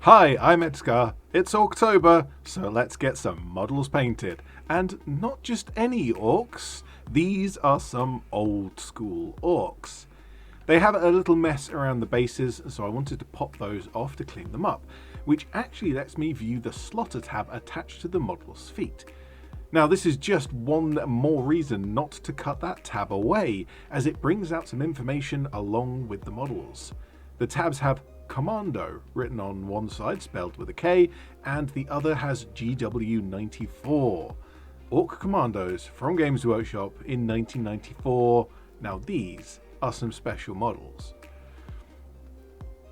Hi, I'm ED-SKaR. It's Orctober, so let's get some models painted. And not just any orcs, these are some old school orcs. They have a little mess around the bases, so I wanted to pop those off to clean them up, which actually lets me view the slotter tab attached to the model's feet. Now this is just one more reason not to cut that tab away, as it brings out some information along with the models. The tabs have Commando written on one side, spelled with a K, and the other has GW94. Ork Kommandos from Games Workshop in 1994. Now these are some special models.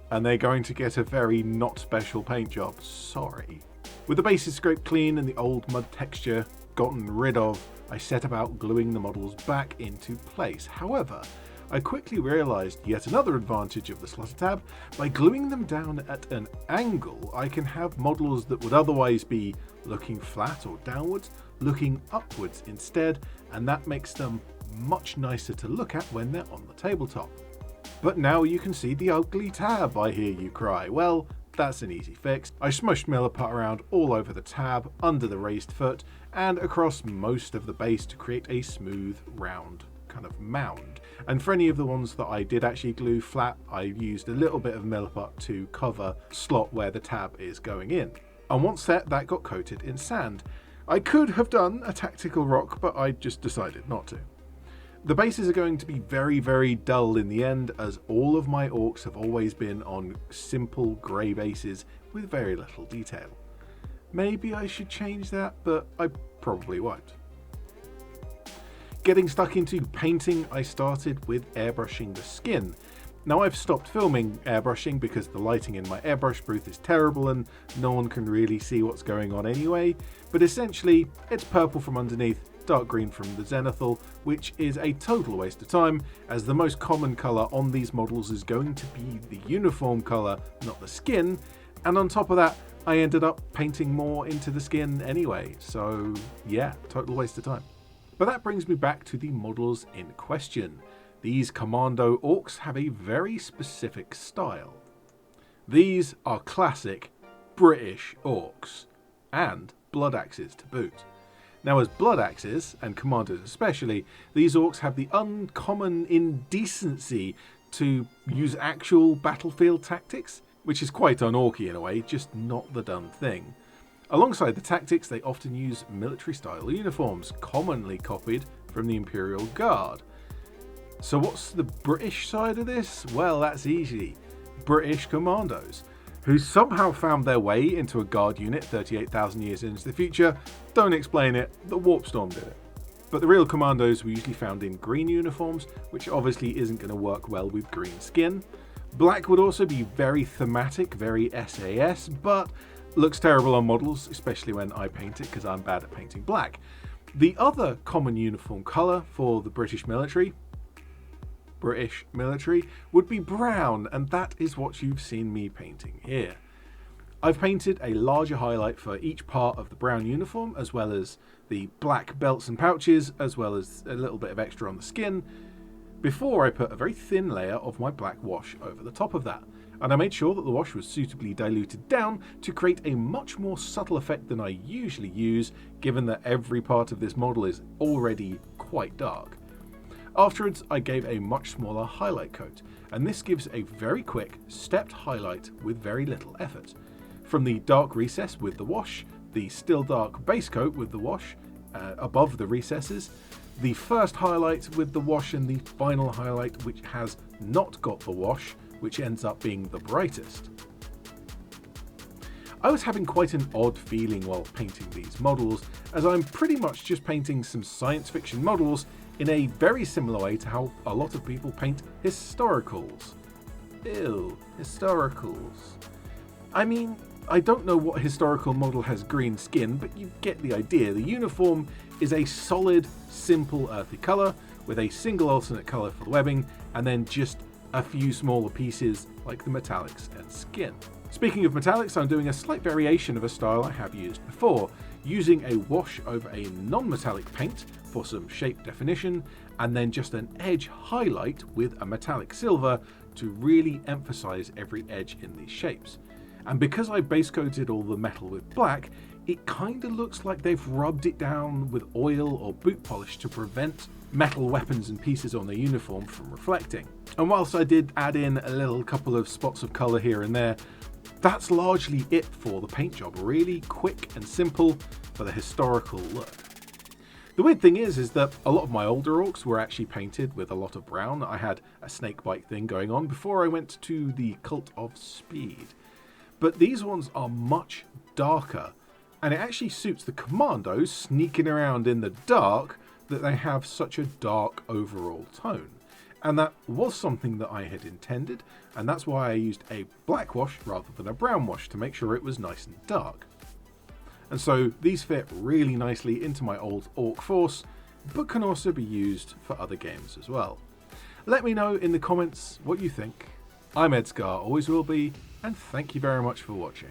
And they're going to get a very not special paint job, sorry. With the bases scraped clean and the old mud texture gotten rid of, I set about gluing the models back into place. However, I quickly realised yet another advantage of the slotter tab. By gluing them down at an angle, I can have models that would otherwise be looking flat or downwards, looking upwards instead, and that makes them much nicer to look at when they're on the tabletop. But now you can see the ugly tab, I hear you cry. Well, that's an easy fix. I smushed Milliput around all over the tab, under the raised foot, and across most of the base to create a smooth, round kind of mound. And for any of the ones that I did actually glue flat, I used a little bit of Milliput to cover slot where the tab is going in. And once set, that got coated in sand. I could have done a tactical rock, but I just decided not to. The bases are going to be very, very dull in the end, as all of my orcs have always been on simple grey bases with very little detail. Maybe I should change that, but I probably won't. Getting stuck into painting, I started with airbrushing the skin. Now I've stopped filming airbrushing because the lighting in my airbrush booth is terrible and no one can really see what's going on anyway, but essentially it's purple from underneath, dark green from the zenithal, which is a total waste of time, as the most common colour on these models is going to be the uniform colour, not the skin, and on top of that I ended up painting more into the skin anyway, so yeah, total waste of time. But that brings me back to the models in question. These Commando orcs have a very specific style. These are classic British orcs, and blood axes to boot. Now as blood axes, and commandos especially, these orcs have the uncommon indecency to use actual battlefield tactics, which is quite un-orky in a way, just not the done thing. Alongside the tactics, they often use military-style uniforms, commonly copied from the Imperial Guard. So what's the British side of this? Well, that's easy. British Commandos, who somehow found their way into a Guard unit 38,000 years into the future. Don't explain it, the Warp Storm did it. But the real Commandos were usually found in green uniforms, which obviously isn't going to work well with green skin. Black would also be very thematic, very SAS, but looks terrible on models, especially when I paint it because I'm bad at painting black. The other common uniform colour for the British military would be brown, and that is what you've seen me painting here. I've painted a larger highlight for each part of the brown uniform, as well as the black belts and pouches, as well as a little bit of extra on the skin, before I put a very thin layer of my black wash over the top of that. And I made sure that the wash was suitably diluted down to create a much more subtle effect than I usually use, given that every part of this model is already quite dark. Afterwards, I gave a much smaller highlight coat, and this gives a very quick, stepped highlight with very little effort. From the dark recess with the wash, the still dark base coat with the wash above the recesses, the first highlight with the wash, and the final highlight which has not got the wash, which ends up being the brightest. I was having quite an odd feeling while painting these models, as I'm pretty much just painting some science fiction models in a very similar way to how a lot of people paint historicals. Ew, historicals. I mean, I don't know what historical model has green skin, but you get the idea. The uniform is a solid, simple earthy colour, with a single alternate colour for the webbing, and then just a few smaller pieces like the metallics and skin. Speaking of metallics, I'm doing a slight variation of a style I have used before, using a wash over a non-metallic paint for some shape definition, and then just an edge highlight with a metallic silver to really emphasize every edge in these shapes. And because I base coated all the metal with black, it kind of looks like they've rubbed it down with oil or boot polish to prevent metal weapons and pieces on their uniform from reflecting. And whilst I did add in a little couple of spots of colour here and there, that's largely it for the paint job. Really quick and simple for the historical look. The weird thing is that a lot of my older orcs were actually painted with a lot of brown. I had a snakebite thing going on before I went to the Cult of Speed. But these ones are much darker, and it actually suits the Kommandos sneaking around in the dark that they have such a dark overall tone. And that was something that I had intended, and that's why I used a black wash rather than a brown wash to make sure it was nice and dark. And so these fit really nicely into my old orc force, but can also be used for other games as well. Let me know in the comments what you think. I'm ED-SKaR, always will be, and thank you very much for watching.